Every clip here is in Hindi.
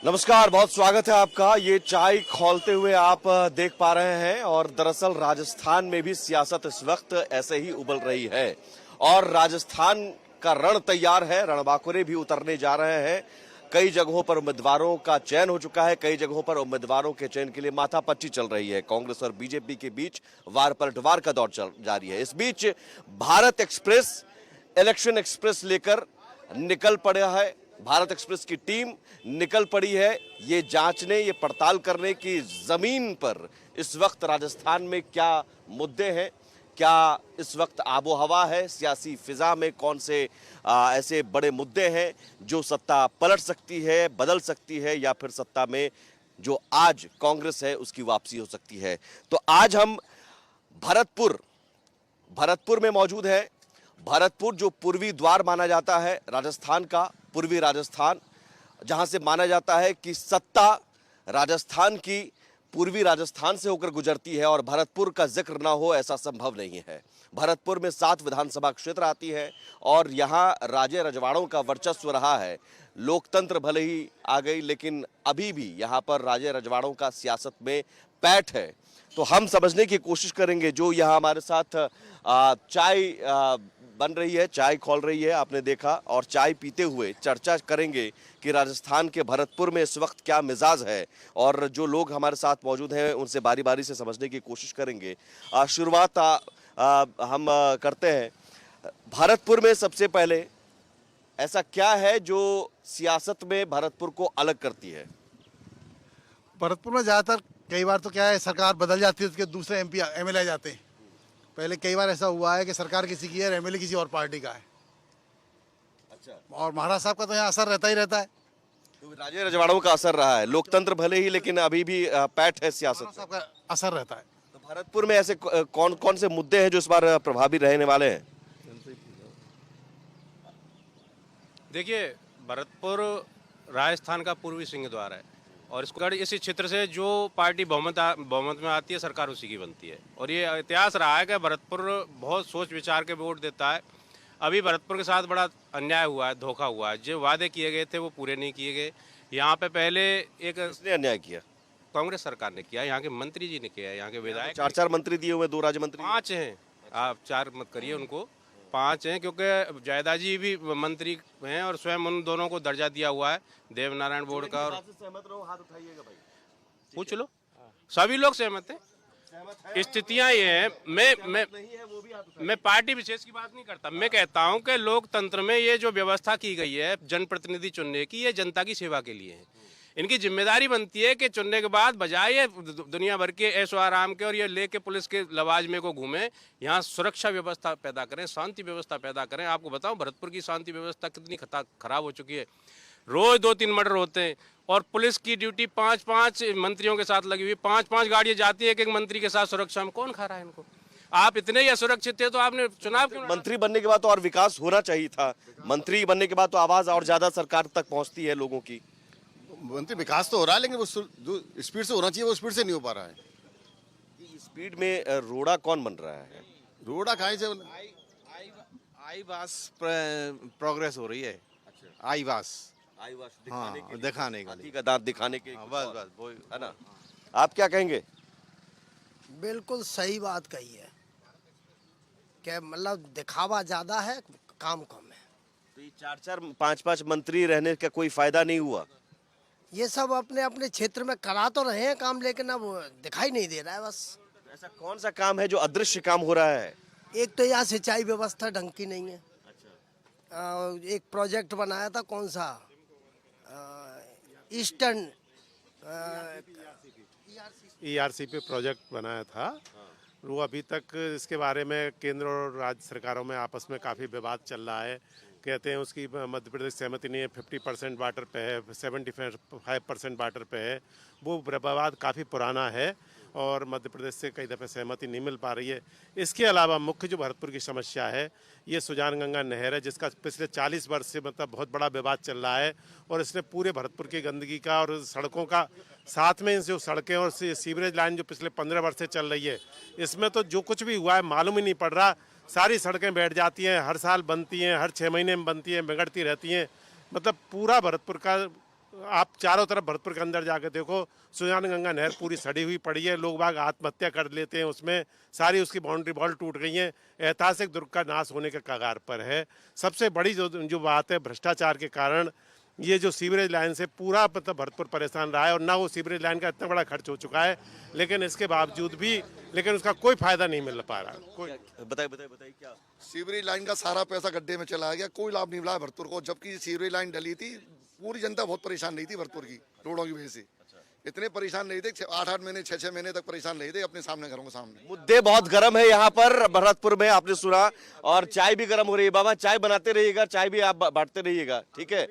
नमस्कार, बहुत स्वागत है आपका। ये चाय खौलते हुए आप देख पा रहे हैं और दरअसल राजस्थान में भी सियासत इस वक्त ऐसे ही उबल रही है और राजस्थान का रण तैयार है। रणबांकुरे भी उतरने जा रहे हैं। कई जगहों पर उम्मीदवारों का चयन हो चुका है, कई जगहों पर उम्मीदवारों के चयन के लिए माथापच्ची चल रही है। कांग्रेस और बीजेपी के बीच वार पलटवार का दौर जारी है। इस बीच भारत एक्सप्रेस इलेक्शन एक्सप्रेस लेकर निकल पड़ा है। भारत एक्सप्रेस की टीम निकल पड़ी है ये जांचने, ये पड़ताल करने की जमीन पर इस वक्त राजस्थान में क्या मुद्दे हैं, क्या इस वक्त आबो हवा है, सियासी फिजा में कौन से ऐसे बड़े मुद्दे हैं जो सत्ता पलट सकती है, बदल सकती है, या फिर सत्ता में जो आज कांग्रेस है उसकी वापसी हो सकती है। तो आज हम भरतपुर में मौजूद है। भरतपुर जो पूर्वी द्वार माना जाता है राजस्थान का, पूर्वी राजस्थान, जहां से माना जाता है कि सत्ता राजस्थान की पूर्वी राजस्थान से होकर गुजरती है और भरतपुर का जिक्र ना हो ऐसा संभव नहीं है। भरतपुर में 7 विधानसभा क्षेत्र आती है और यहां राजे रजवाड़ों का वर्चस्व रहा है। लोकतंत्र भले ही आ गई लेकिन अभी भी यहां पर राजे रजवाड़ों का सियासत में पैठ है। तो हम समझने की कोशिश करेंगे। जो यहाँ हमारे साथ चाय बन रही है, चाय खौल रही है, आपने देखा, और चाय पीते हुए चर्चा करेंगे कि राजस्थान के भरतपुर में इस वक्त क्या मिजाज है। और जो लोग हमारे साथ मौजूद हैं उनसे बारी बारी से समझने की कोशिश करेंगे। शुरुआत हम करते हैं भरतपुर में। सबसे पहले ऐसा क्या है जो सियासत में भरतपुर को अलग करती है? भरतपुर में ज़्यादातर कई बार तो क्या है, सरकार बदल जाती है, उसके दूसरे एमपी एमएलए आ जाते हैं। पहले कई बार ऐसा हुआ है कि सरकार किसी की है और एमएलए किसी और पार्टी का है। अच्छा। और महाराज साहब का तो यहाँ असर रहता ही रहता है। तो राजे रजवाड़ों का असर रहा है, लोकतंत्र भले ही लेकिन अभी भी पैठ है सियासत महाराज साहब का असर रहता है। तो भरतपुर में ऐसे कौन कौन से मुद्दे हैं जो इस बार प्रभावी रहने वाले हैं? देखिए, भरतपुर राजस्थान का पूर्वी सिंह द्वार है और इसको इसी क्षेत्र से जो पार्टी बहुमत में आती है सरकार उसी की बनती है। और ये इतिहास रहा है कि भरतपुर बहुत सोच विचार के वोट देता है। अभी भरतपुर के साथ बड़ा अन्याय हुआ है, धोखा हुआ है। जो वादे किए गए थे वो पूरे नहीं किए गए। यहाँ पे पहले एक किसने अन्याय किया? कांग्रेस सरकार ने किया, यहाँ के मंत्री जी ने किया, यहाँ के विधायक 4 मंत्री दिए हुए, 2 राज्य मंत्री। 5 हैं, आप 4 मत करिए उनको, 5 हैं, क्योंकि जयदा जी भी मंत्री हैं और स्वयं उन दोनों को दर्जा दिया हुआ है देवनारायण बोर्ड का। और सहमत रहो, हाथ उठाइएगा भाई। पूछ लो, सभी लोग सहमत हैं। स्थितियां ये हैं, मैं पार्टी विशेष की बात नहीं करता। मैं कहता हूं कि लोकतंत्र में ये जो व्यवस्था की गई है जनप्रतिनिधि चुनने की, ये जनता की सेवा के लिए है। इनकी जिम्मेदारी बनती है कि चुनने के बाद बजाय ये दुनिया भर के ऐशो आराम के और ये लेके पुलिस के लवाजमे को घूमें, यहाँ सुरक्षा व्यवस्था पैदा करें, शांति व्यवस्था पैदा करें। आपको बताऊं भरतपुर की शांति व्यवस्था कितनी खराब हो चुकी है। रोज 2-3 मर्डर होते हैं और पुलिस की ड्यूटी 5-5 मंत्रियों के साथ लगी हुई, 5-5 गाड़ियां जाती है एक एक मंत्री के साथ सुरक्षा में। कौन खा रहा है इनको? आप इतने ही असुरक्षित थे तो आपने चुनाव क्यों? मंत्री बनने के बाद तो और विकास होना चाहिए था। मंत्री बनने के बाद तो आवाज और ज्यादा सरकार तक पहुंचती है लोगों की। मंत्री विकास तो हो रहा है लेकिन वो जो स्पीड से होना चाहिए वो स्पीड से नहीं हो पा रहा है। स्पीड में रोड़ा कौन बन रहा है? रोड़ा कहाँ से आई वास प्रोग्रेस हो रही है। आई वास दिखाने का हाथी का दांत दिखाने के। बस वो है ना। आप क्या कहेंगे? बिल्कुल सही बात कही है कि मतलब दिखावा ज्यादा है, काम कम है। तो ये 4-4 5-5 मंत्री रहने का कोई फायदा नहीं हुआ? ये सब अपने अपने क्षेत्र में करा तो रहे हैं काम, लेकिन अब दिखाई नहीं दे रहा है। बस ऐसा कौन सा काम है जो अदृश्य काम हो रहा है? एक तो यहाँ सिंचाई व्यवस्था ढंग की नहीं है। एक प्रोजेक्ट बनाया था, कौन सा, ईस्टर्न ERCP प्रोजेक्ट बनाया था। वो अभी तक इसके बारे में केंद्र और राज्य सरकारों में आपस में काफ़ी विवाद चल रहा है। कहते हैं उसकी मध्य प्रदेश सहमति नहीं है, 50% वाटर पे है, 75% वाटर पे है। वो विवाद काफ़ी पुराना है और मध्य प्रदेश से कई दफ़े सहमति नहीं मिल पा रही है। इसके अलावा मुख्य जो भरतपुर की समस्या है ये सुजान गंगा नहर है, जिसका पिछले 40 वर्ष से मतलब बहुत बड़ा विवाद चल रहा है और इसने पूरे भरतपुर की गंदगी का और सड़कों का, साथ में जो सड़कें और सीवरेज लाइन जो पिछले 15 वर्ष से चल रही है, इसमें तो जो कुछ भी हुआ है मालूम ही नहीं पड़ रहा। सारी सड़कें बैठ जाती हैं, हर साल बनती हैं, हर 6 महीने में बनती हैं, बिगड़ती रहती हैं। मतलब पूरा भरतपुर का आप चारों तरफ भरतपुर के अंदर जाकर देखो, सुजान गंगा नहर पूरी सड़ी हुई पड़ी है, लोग बाग आत्महत्या कर लेते हैं उसमें, सारी उसकी बाउंड्री वॉल टूट गई है, ऐतिहासिक दुर्ग का नाश होने के कगार पर है। सबसे बड़ी जो बात है, भ्रष्टाचार के कारण ये जो सीवरेज लाइन से पूरा मतलब भरतपुर परेशान रहा है, और ना वो सीवरेज लाइन का इतना बड़ा खर्च हो चुका है, लेकिन इसके बावजूद भी लेकिन उसका कोई फायदा नहीं मिल पा रहा। कोई बताइए क्या सीवरेज लाइन का सारा पैसा गड्ढे में चला गया, कोई लाभ नहीं मिला भरतपुर को। जबकि सीवरेज लाइन डली थी, पूरी जनता बहुत परेशान नहीं थी भरतपुर की रोडों की वजह से। इतने परेशान नहीं थे, 8-8 महीने 6-6 महीने तक परेशान नहीं थे अपने सामने, घरों के सामने। मुद्दे बहुत गर्म है यहाँ पर भरतपुर में, आपने सुना, और चाय भी गर्म हो रही है। बाबा चाय बनाते रहिएगा, चाय भी आप बांटते रहिएगा, ठीक है।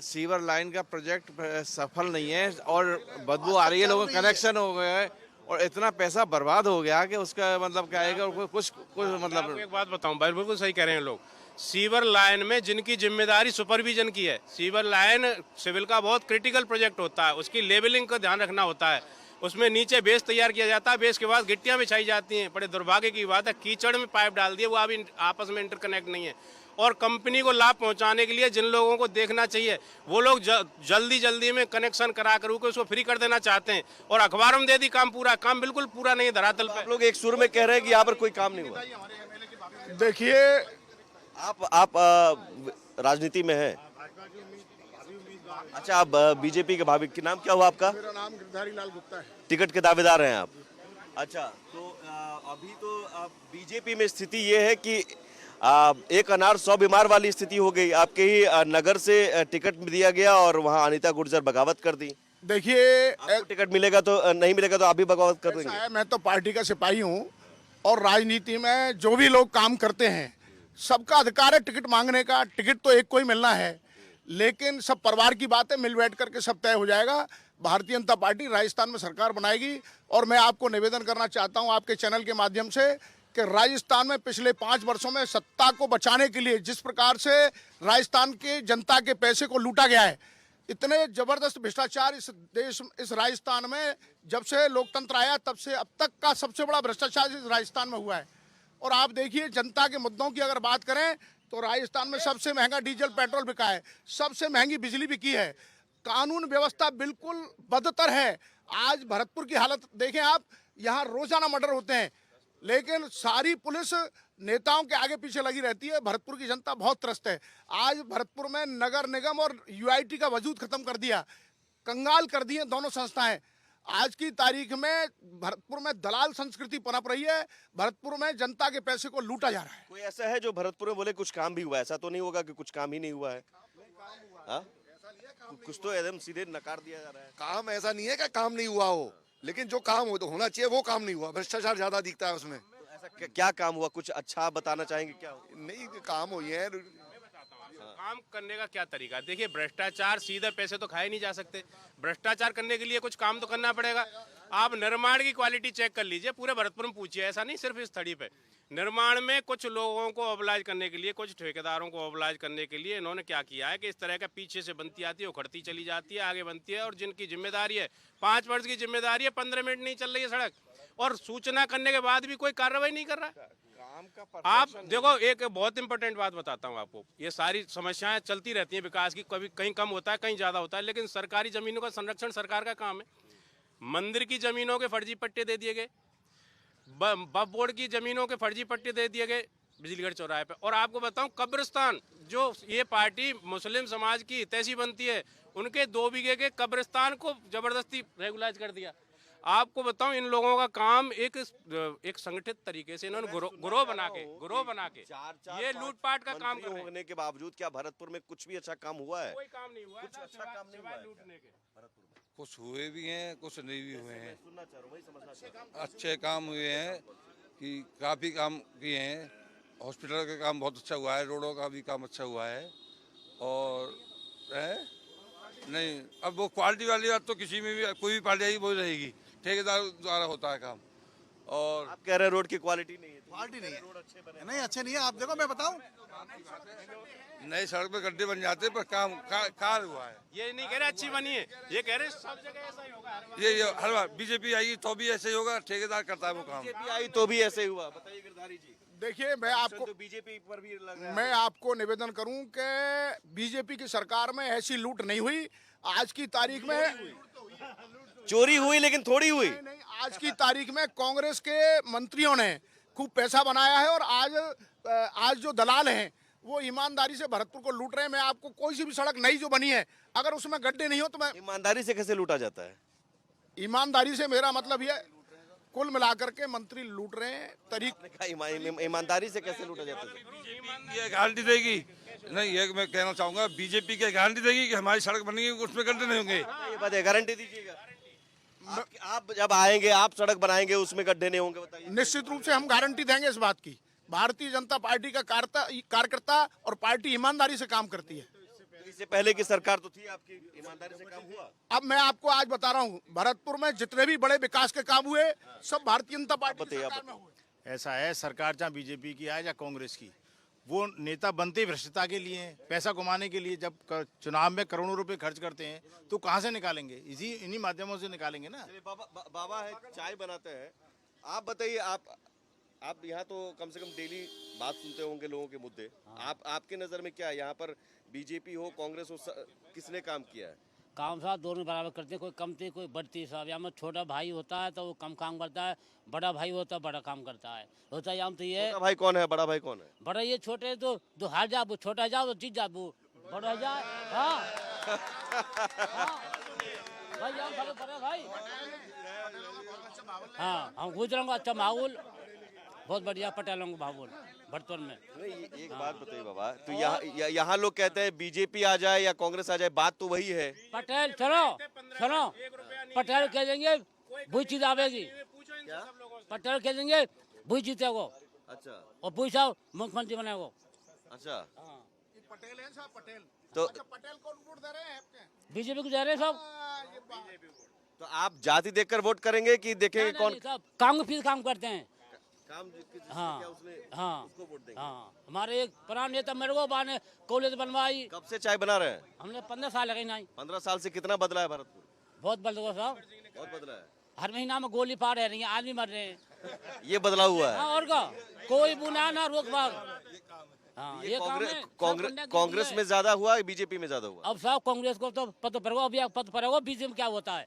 सीवर लाइन का प्रोजेक्ट सफल नहीं है और बदबू आ रही है, लोगों को कनेक्शन हो गया है और इतना पैसा बर्बाद हो गया कि उसका मतलब क्या है कि कुछ मतलब। आपको एक बात बताऊं भाई, बिल्कुल सही कह रहे हैं लोग। सीवर लाइन में जिनकी जिम्मेदारी सुपरविजन की है, सीवर लाइन सिविल का बहुत क्रिटिकल प्रोजेक्ट होता है, उसकी लेवलिंग का ध्यान रखना होता है, उसमें नीचे बेस तैयार किया जाता है, बेस के बाद गिट्टियां बिछाई जाती हैं। बड़े दुर्भाग्य की बात है, कीचड़ में पाइप डाल दिए, वो अभी आपस में इंटरकनेक्ट नहीं है। और कंपनी को लाभ पहुंचाने के लिए जिन लोगों को देखना चाहिए, वो लोग जल्दी में कनेक्शन करा कर उसको फ्री कर देना चाहते हैं, और अखबारों में दे दी काम पूरा, काम बिल्कुल पूरा नहीं है धरातल पे। आप लोग एक सुर में कह रहे हैं कि यहाँ पर कोई काम नहीं हुआ। देखिए, आप राजनीति में हैं। अच्छा, आप बीजेपी के भावी, नाम क्या हुआ आपका? मेरा नाम गिरधारी लाल गुप्ता है। टिकट के दावेदार हैं आप? अच्छा, तो अभी तो बीजेपी में स्थिति ये है कि एक अनार 100 बीमार वाली स्थिति हो गई। आपके ही नगर से टिकट दिया गया और वहां अनीता गुर्जर बगावत कर दी। देखिए, टिकट मिलेगा तो नहीं मिलेगा तो आप भी बगावत कर देंगे? मैं तो पार्टी का सिपाही हूँ, और राजनीति में जो भी लोग काम करते हैं सबका अधिकार है टिकट मांगने का। टिकट तो एक को ही मिलना है, लेकिन सब परिवार की बात है, मिल बैठ करके सब तय हो जाएगा। भारतीय जनता पार्टी राजस्थान में सरकार बनाएगी, और मैं आपको निवेदन करना चाहता हूं आपके चैनल के माध्यम से कि राजस्थान में पिछले 5 वर्षों में सत्ता को बचाने के लिए जिस प्रकार से राजस्थान के जनता के पैसे को लूटा गया है, इतने जबरदस्त भ्रष्टाचार इस देश, इस राजस्थान में जब से लोकतंत्र आया तब से अब तक का सबसे बड़ा भ्रष्टाचार इस राजस्थान में हुआ है। और आप देखिए, जनता के मुद्दों की अगर बात करें तो राजस्थान में सबसे महंगा डीजल पेट्रोल बिका है, सबसे महंगी बिजली बिकी है, कानून व्यवस्था बिल्कुल बदतर है। आज भरतपुर की हालत देखें आप, यहाँ रोजाना मर्डर होते हैं, लेकिन सारी पुलिस नेताओं के आगे पीछे लगी रहती है। भरतपुर की जनता बहुत त्रस्त है। आज भरतपुर में नगर निगम और यूआईटी का वजूद खत्म कर दिया, कंगाल कर दिए दोनों संस्थाएं। आज की तारीख में भरतपुर में दलाल संस्कृति पनप रही है, भरतपुर में जनता के पैसे को लूटा जा रहा है। कोई ऐसा है जो भरतपुर में बोले कुछ काम भी हुआ? ऐसा तो नहीं होगा कि कुछ काम ही नहीं हुआ है? कुछ तो एकदम सीधे नकार दिया जा रहा है। काम ऐसा नहीं है कि काम नहीं हुआ हो, लेकिन जो काम होना चाहिए वो काम नहीं हुआ। भ्रष्टाचार ज्यादा दिखता है उसमें। ऐसा क्या काम हुआ? कुछ अच्छा बताना चाहेंगे क्या? नहीं, काम हुई है। काम करने का क्या तरीका? देखिए, भ्रष्टाचार, सीधे पैसे तो खाए नहीं जा सकते। भ्रष्टाचार करने के लिए कुछ काम तो करना पड़ेगा। आप निर्माण की क्वालिटी चेक कर लीजिए, पूरे भरतपुर में पूछिए, ऐसा नहीं सिर्फ इस थड़ी पे। निर्माण में कुछ लोगों को ऑबलाइज करने के लिए, कुछ ठेकेदारों को ऑबलाइज करने के लिए इन्होंने क्या किया है कि इस तरह का पीछे से बनती आती है, उखड़ती चली जाती है, आगे बनती है, और जिनकी जिम्मेदारी है, 5 वर्ष की जिम्मेदारी है, 15 मिनट नहीं चल रही है सड़क, और सूचना करने के बाद भी कोई कार्रवाई नहीं कर रहा है। आप देखो, एक बहुत इंपॉर्टेंट बात बताता हूँ आपको। ये सारी समस्याएं चलती रहती हैं विकास की, कभी कहीं कम होता है, कहीं ज्यादा होता है, लेकिन सरकारी जमीनों का संरक्षण सरकार का काम है। मंदिर की जमीनों के फर्जी पट्टे दे दिए गए, वक्फ बोर्ड की जमीनों के फर्जी पट्टे दे दिए गए बिजलीगढ़ चौराहे पे। और आपको बताऊं, कब्रिस्तान, जो ये पार्टी मुस्लिम समाज की हितैषी बनती है, उनके 2 बीघे के कब्रिस्तान को जबरदस्ती रेगुलाइज कर दिया। आपको बताऊं, इन लोगों का काम एक संगठित तरीके से इन्होंने गुरोह बना के ये लूटपाट का काम कर रहे हैं। होने के बावजूद क्या भरतपुर में कुछ भी अच्छा काम हुआ है? कोई काम नहीं हुआ है, कुछ अच्छा काम नहीं हुआ है लूटने के। कुछ हुए भी हैं, कुछ नहीं भी हुए हैं। सुनना चाह रहा हूं, वही समझना चाह रहा हूं। अच्छे काम हुए हैं कि काफ़ी काम किए हैं। हॉस्पिटल का काम बहुत अच्छा हुआ है, रोडों का भी काम अच्छा हुआ है। और नहीं, अब वो क्वालिटी वाली बात तो किसी में भी कोई भी पार्टी आई वो रहेगी, ठेकेदार द्वारा होता है काम। और आप कह रहे हैं रोड की क्वालिटी नहीं है? क्वालिटी नहीं है, नहीं अच्छे नहीं है। आप देखो, मैं बताऊं, नई सड़क पे गड्ढे बन जाते हैं, पर काम कार हुआ है। ये नहीं कह रहे अच्छी बनी है, ये कह रहे सब जगह ऐसा ही होगा। ये हर बार बीजेपी आएगी तो भी ऐसे ही होगा, ठेकेदार करता है वो काम। बीजेपी आई तो भी ऐसे ही हुआ? बताइए गिरधारी जी। देखिए मैं आपको तो बीजेपी पर भी लग रहा है। मैं आपको निवेदन करूं कि बीजेपी की सरकार में ऐसी लूट नहीं हुई। आज की तारीख में चोरी हुई लेकिन थोड़ी हुई। नहीं, आज की तारीख में कांग्रेस के मंत्रियों ने खूब पैसा बनाया है और आज जो दलाल हैं वो ईमानदारी से भरतपुर को लूट रहे हैं। मैं आपको कोई सी भी सड़क नई जो बनी है अगर उसमें गड्ढे नहीं हो तो मैं ईमानदारी से कैसे लूटा जाता है? ईमानदारी से मेरा मतलब ये कुल मिलाकर के मंत्री लूट रहे हैं। ईमानदारी से कैसे लूटा जाता है? ये गारंटी देगी नहीं, ये मैं कहना चाहूंगा बीजेपी की गारंटी देगी कि हमारी सड़क बनेगी उसमें गड्ढे नहीं होंगे। ये बात है, गारंटी दीजिएगा। आप जब आएंगे आप सड़क बनाएंगे उसमें गड्ढे नहीं होंगे, बताइए। निश्चित रूप से हम गारंटी देंगे इस बात की। भारतीय जनता पार्टी का कार्यकर्ता और पार्टी ईमानदारी से काम करती है। तो इससे पहले की सरकार तो थी आपकी, ईमानदारी से काम हुआ? अब मैं आपको आज बता रहा हूँ भरतपुर में जितने भी बड़े विकास के काम हुए सब भारतीय जनता पार्टी की सरकार में हुए। ऐसा है, सरकार चाहे बीजेपी की आए या कांग्रेस की, वो नेता बनते ही भ्रष्टता के लिए हैं, पैसा कमाने के लिए। जब चुनाव में करोड़ों रुपए खर्च करते हैं तो कहाँ से निकालेंगे? इन्हीं माध्यमों से निकालेंगे ना। बाबा है, चाय बनाते हैं। आप बताइए, आप यहाँ तो कम से कम डेली बात सुनते होंगे लोगों के मुद्दे। आपके नजर में क्या है, यहाँ पर बीजेपी हो कांग्रेस हो, किसने काम किया है? काम साहब दोनों बराबर करते हैं, कोई कमती कोई बढ़ती साहब। यहाँ में छोटा भाई होता है तो वो कम काम करता है, बड़ा भाई होता है बड़ा काम करता है। होता है यहाँ तो ये छोटा भाई कौन है, बड़ा भाई कौन है? बड़ा ये छोटे तो हार जा, वो छोटा जाओ तो जीत जा, वो बड़ा जा। हाँ भाई यहाँ बड़े भाई। हाँ हम गुजरांगे अच्छा माहौल बहुत बढ़िया पटेलों का माहौल भरतपुर में। एक बात बताइए बाबा, तो यहाँ लोग कहते हैं बीजेपी आ जाए या कांग्रेस आ जाए, बात तो वही है। पटेल सुनो पटेल कह देंगे भूई चीज आवेगी, पटेल कह देंगे भूई जीतेगो। अच्छा। और भूई साहब मुख्यमंत्री बनेगो। अच्छा। पटेल है साहब, पटेल तो पटेल को वोट दे रहे हैं बीजेपी को दे रहे सब। तो आप जाति देखकर वोट करेंगे कि देखेंगे कौन काम के काम करते हैं? काम हाँ हाँ उसको वोट देंगे। हाँ हमारे एक पुराने नेता मेरे को बाने कॉलेज बनवाई। कब से चाय बना रहे हैं? हमने 15 साल लगे नहीं। 15 साल से कितना बदला है भरतपुर? बहुत बदला साहब, बहुत बदला है। हर महीना में गोली पार रह रही है, आदमी मर रहे हैं। ये बदला हुआ है। हाँ और का कोई बुना ना रोक भाग। हाँ ये कांग्रेस में ज्यादा हुआ बीजेपी में ज्यादा हुआ? अब साहब कांग्रेस को तो पता पड़ेगा, अभी पता पड़ेगा बीजेपी में क्या होता है।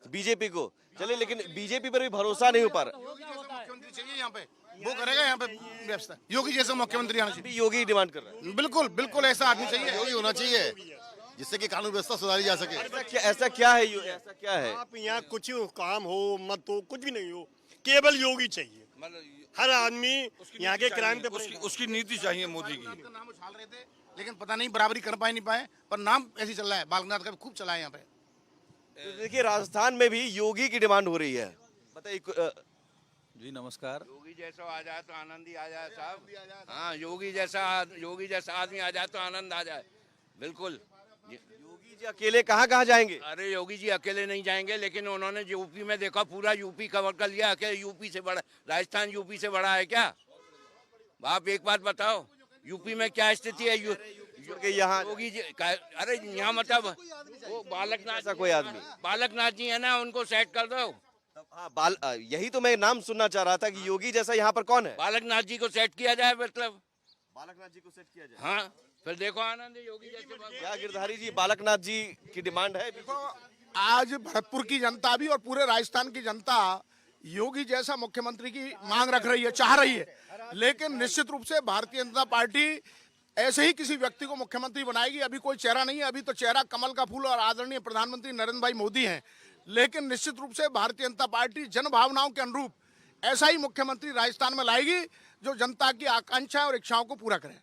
बीजेपी को चलिए, लेकिन बीजेपी पर भी भरोसा नहीं हो पा रहा। मुख्यमंत्री चाहिए यहाँ पे, वो करेगा यहाँ पे व्यवस्था। योगी जैसा मुख्यमंत्री आना चाहिए। योगी डिमांड कर रहा है। बिल्कुल बिल्कुल ऐसा आदमी चाहिए, योगी होना चाहिए जिससे कि कानून व्यवस्था सुधारी जा सके। ऐसा क्या है? ऐसा क्या है? आप यहाँ कुछ काम हो मत हो कुछ भी नहीं हो, केवल योगी चाहिए। हर आदमी यहाँ के क्राइम पे उसकी नीति चाहिए मोदी की। नाम उछाल रहे थे लेकिन पता नहीं बराबरी कर पाए नहीं पाए, पर नाम ऐसे चल रहा है। बालकनाथ का भी खूब चला है यहाँ पे। तो देखिए राजस्थान में भी योगी की डिमांड हो रही है। बताइए जी नमस्कार। योगी जैसा आ जाए तो आनंद ही आ जाए साहब। हाँ योगी जैसा आदमी आ जाए तो आनंद आ जाए। बिल्कुल। योगी जी अकेले कहाँ कहाँ जाएंगे? अरे योगी जी अकेले नहीं जाएंगे, लेकिन उन्होंने यूपी में देखा, पूरा यूपी कवर कर लिया। अकेले यूपी से बड़ा राजस्थान यूपी से बड़ा है क्या? आप एक बात बताओ, यूपी में क्या स्थिति है? यहाँ योगी जी अरे यहाँ मतलब वो बालकनाथ, कोई आदमी बालकनाथ जी है ना, उनको सेट कर दो। हाँ यही तो मैं नाम सुनना चाह रहा था कि योगी जैसा यहाँ पर कौन है? बालकनाथ जी को सेट किया जाए, मतलब बालकनाथ जी को सेट किया जाए। हाँ फिर देखो आनंद योगी जैसे। क्या गिरधारी जी बालकनाथ जी की डिमांड है? आज भरतपुर की जनता भी और पूरे राजस्थान की जनता योगी जैसा मुख्यमंत्री की मांग रख रही है, चाह रही है। लेकिन निश्चित रूप से भारतीय जनता पार्टी ऐसे ही किसी व्यक्ति को मुख्यमंत्री बनाएगी। अभी कोई चेहरा नहीं है, अभी तो चेहरा कमल का फूल और आदरणीय प्रधानमंत्री नरेंद्र भाई मोदी हैं। लेकिन निश्चित रूप से भारतीय जनता पार्टी जन भावनाओं के अनुरूप ऐसा ही मुख्यमंत्री राजस्थान में लाएगी जो जनता की आकांक्षा और इच्छाओं को पूरा करे।